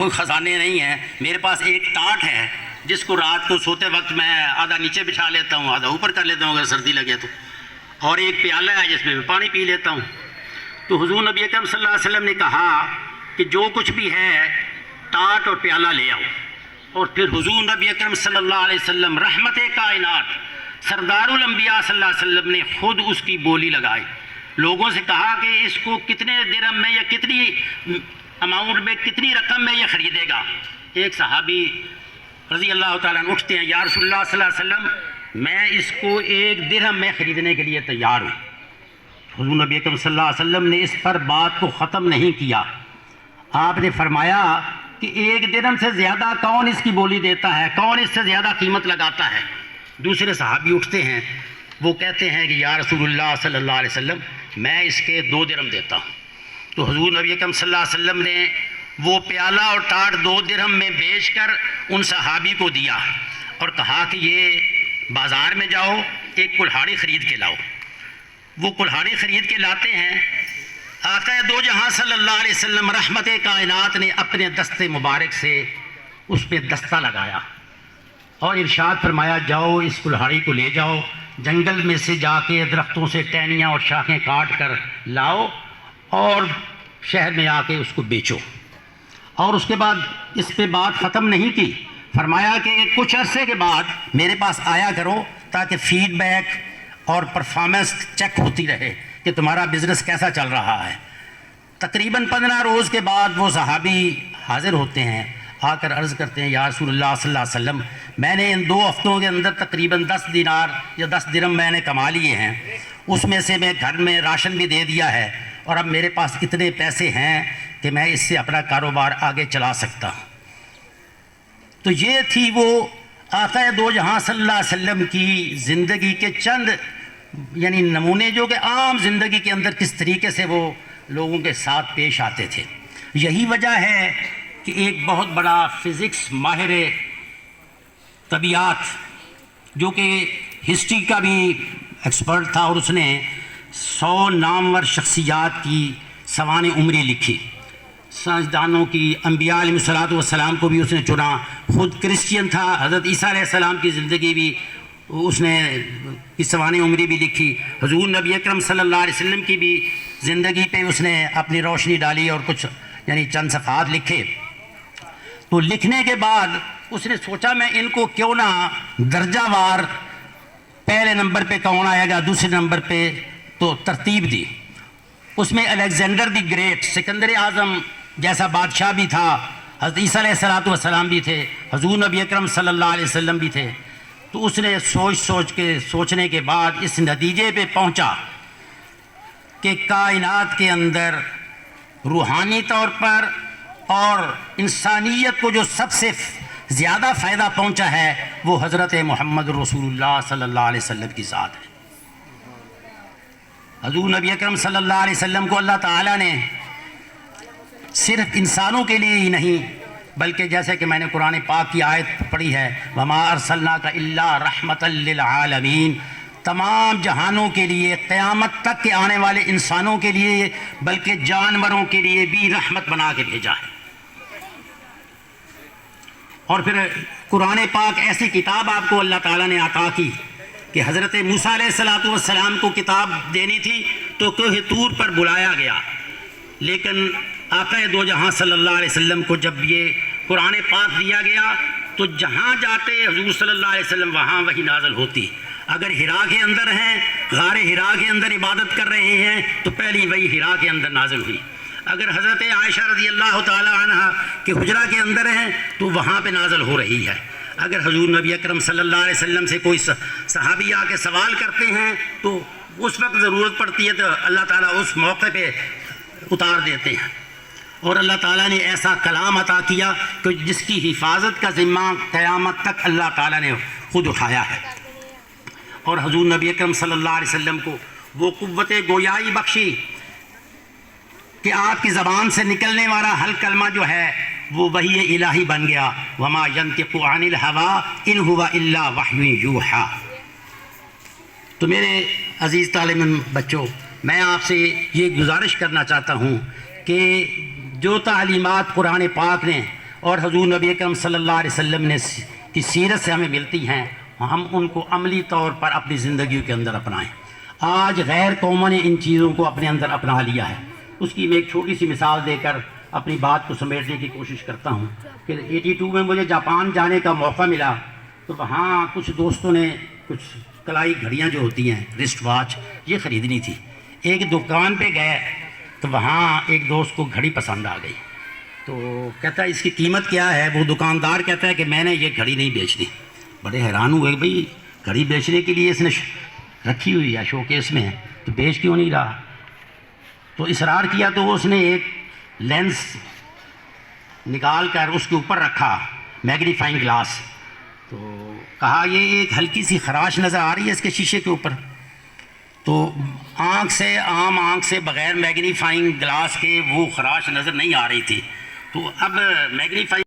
کوئی خزانے نہیں ہیں، میرے پاس ایک ٹاٹ ہے جس کو رات کو سوتے وقت میں آدھا نیچے بچھا لیتا ہوں، آدھا اوپر کر لیتا ہوں اگر سردی لگے تو، اور ایک پیالہ ہے جس میں میں پانی پی لیتا ہوں۔ تو حضور نبی اکرم صلی اللہ علیہ وسلم نے کہا کہ جو کچھ بھی ہے ٹاٹ اور پیالہ لے آؤ، اور پھر حضور نبی اکرم صلی اللہ علیہ وسلم رحمت کائنات سردار الانبیاء صلی اللہ علیہ وسلم نے خود اس کی بولی لگائی، لوگوں سے کہا کہ اس کو کتنے درہم میں یا کتنی اماؤنٹ میں کتنی رقم میں یہ خریدے گا۔ ایک صحابی رضی اللہ تعالیٰ عنہ اٹھتے ہیں، یا رسول اللہ صلی اللہ علیہ وسلم میں اس کو 1 درہم میں خریدنے کے لیے تیار ہوں۔ حضور نبی اکرم صلی اللہ علیہ وسلم نے اس پر بات کو ختم نہیں کیا، آپ نے فرمایا کہ 1 درہم سے زیادہ کون اس کی بولی دیتا ہے، کون اس سے زیادہ قیمت لگاتا ہے۔ دوسرے صحابی اٹھتے ہیں، وہ کہتے ہیں کہ یا رسول اللہ صلی اللہ علیہ وسلم میں اس کے 2 درہم دیتا ہوں۔ تو حضور نبی اکرم صلی اللہ علیہ وسلم نے وہ پیالہ اور ٹاٹ 2 درہم میں بیچ کر ان صحابی کو دیا اور کہا کہ یہ بازار میں جاؤ ایک کلہاڑی خرید کے لاؤ۔ وہ کلہاڑی خرید کے لاتے ہیں، آقا دو جہاں صلی اللہ علیہ وسلم رحمت کائنات نے اپنے دست مبارک سے اس پہ دستہ لگایا اور ارشاد فرمایا جاؤ اس کلہاڑی کو لے جاؤ، جنگل میں سے جا کے درختوں سے ٹہنیاں اور شاخیں کاٹ کر لاؤ اور شہر میں آ کے اس کو بیچو۔ اور اس کے بعد اس پہ بات ختم نہیں کی، فرمایا کہ کچھ عرصے کے بعد میرے پاس آیا کرو تاکہ فیڈ بیک اور پرفارمنس چیک ہوتی رہے کہ تمہارا بزنس کیسا چل رہا ہے۔ تقریباً 15 روز کے بعد وہ صحابی حاضر ہوتے ہیں، آ کر عرض کرتے ہیں یا رسول اللہ صلی اللہ علیہ وسلم میں نے ان 2 ہفتوں کے اندر تقریباً 10 دینار یا 10 درہم میں نے کما لیے ہیں، اس میں سے میں گھر میں راشن بھی دے دیا ہے اور اب میرے پاس اتنے پیسے ہیں کہ میں اس سے اپنا کاروبار آگے چلا سکتا ہوں۔ تو یہ تھی وہ آقا دو جہاں صلی اللہ علیہ وسلم کی زندگی کے چند یعنی نمونے جو کہ عام زندگی کے اندر کس طریقے سے وہ لوگوں کے ساتھ پیش آتے تھے۔ یہی وجہ ہے کہ ایک بہت بڑا فزکس ماہر طبیعت جو کہ ہسٹری کا بھی ایکسپرٹ تھا اور اس نے 100 نامور شخصیات کی سوانح عمری لکھی، سائنسدانوں کی، انبیاء علیہ السلام کو بھی اس نے چنا، خود کرسچین تھا، حضرت عیسیٰ علیہ السلام کی زندگی بھی اس نے کی سوانح عمری بھی لکھی، حضور نبی اکرم صلی اللہ علیہ وسلم کی بھی زندگی پہ اس نے اپنی روشنی ڈالی اور کچھ یعنی چند صفحات لکھے۔ تو لکھنے کے بعد اس نے سوچا میں ان کو کیوں نہ درجہ وار پہلے نمبر پہ کون آئے گا، دوسرے نمبر پہ، تو ترتیب دی۔ اس میں الیگزینڈر دی گریٹ، سکندر اعظم جیسا بادشاہ بھی تھا، حضرت عیسیٰ علیہ السلام بھی تھے، حضور نبی اکرم صلی اللہ علیہ وسلم بھی تھے۔ تو اس نے سوچنے کے بعد اس نتیجے پہ پہنچا کہ کائنات کے اندر روحانی طور پر اور انسانیت کو جو سب سے زیادہ فائدہ پہنچا ہے وہ حضرت محمد رسول اللہ صلی اللہ علیہ وسلم کی ذات ہے۔ حضور نبی اکرم صلی اللہ علیہ وسلم کو اللہ تعالیٰ نے صرف انسانوں کے لیے ہی نہیں بلکہ جیسے کہ میں نے قرآن پاک کی آیت پڑھی ہے وَمَا أَرْسَلْنَاكَ إِلَّا رَحْمَةً لِّلْعَالَمِينَ، تمام جہانوں کے لیے، قیامت تک کے آنے والے انسانوں کے لیے بلکہ جانوروں کے لیے بھی رحمت بنا کے بھیجا ہے۔ اور پھر قرآن پاک ایسی کتاب آپ کو اللہ تعالیٰ نے عطا کی کہ حضرت موسیٰ علیہ السلام کو کتاب دینی تھی تو کوہ طور پر بلایا گیا، لیکن آقا دو جہاں صلی اللہ علیہ وسلم کو جب یہ قرآن پاک دیا گیا تو جہاں جاتے حضور صلی اللہ علیہ وسلم وہاں وہی نازل ہوتی۔ اگر حرا کے اندر ہیں، غار حرا کے اندر عبادت کر رہے ہیں تو پہلی وہی حرا کے اندر نازل ہوئی۔ اگر حضرت عائشہ رضی اللہ تعالی عنہ کے حجرہ کے اندر ہیں تو وہاں پہ نازل ہو رہی ہے۔ اگر حضور نبی اکرم صلی اللہ علیہ وسلم سے کوئی صحابی آ کے سوال کرتے ہیں تو اس وقت ضرورت پڑتی ہے تو اللہ تعالیٰ اس موقع پہ اتار دیتے ہیں۔ اور اللہ تعالیٰ نے ایسا کلام عطا کیا کہ جس کی حفاظت کا ذمہ قیامت تک اللہ تعالیٰ نے خود اٹھایا ہے۔ اور حضور نبی اکرم صلی اللہ علیہ وسلم کو وہ قوت گویائی بخشی کہ آپ کی زبان سے نکلنے والا ہر کلمہ جو ہے وہ وحی الہی بن گیا، وما ينطق عن الهوى ان هو الا وحی یوحی۔ تو میرے عزیز طالب علم بچوں، میں آپ سے یہ گزارش کرنا چاہتا ہوں کہ جو تعلیمات قرآن پاک نے اور حضور نبی اکرم صلی اللہ علیہ وسلم نے کی سیرت سے ہمیں ملتی ہیں، ہم ان کو عملی طور پر اپنی زندگیوں کے اندر اپنائیں۔ آج غیر قوموں نے ان چیزوں کو اپنے اندر اپنا لیا ہے۔ اس کی میں ایک چھوٹی سی مثال دے کر اپنی بات کو سمیٹنے کی کوشش کرتا ہوں کہ 82 میں مجھے جاپان جانے کا موقع ملا، تو وہاں کچھ دوستوں نے کچھ کلائی گھڑیاں جو ہوتی ہیں رسٹ واچ یہ خریدنی تھی۔ ایک دکان پہ گئے تو وہاں ایک دوست کو گھڑی پسند آ گئی، تو کہتا ہے اس کی قیمت کیا ہے؟ وہ دکاندار کہتا ہے کہ میں نے یہ گھڑی نہیں بیچنی۔ بڑے حیران ہوئے، بھئی گھڑی بیچنے کے لیے اس نے رکھی ہوئی ہے شو کیس میں ہے تو بیچ کیوں نہیں رہا؟ تو اصرار کیا تو اس نے ایک لینس نکال کر اس کے اوپر رکھا، میگنیفائنگ گلاس، تو کہا یہ ایک ہلکی سی خراش نظر آ رہی ہے اس کے شیشے کے اوپر، تو عام آنکھ سے بغیر میگنیفائنگ گلاس کے وہ خراش نظر نہیں آ رہی تھی، تو اب میگنیفائنگ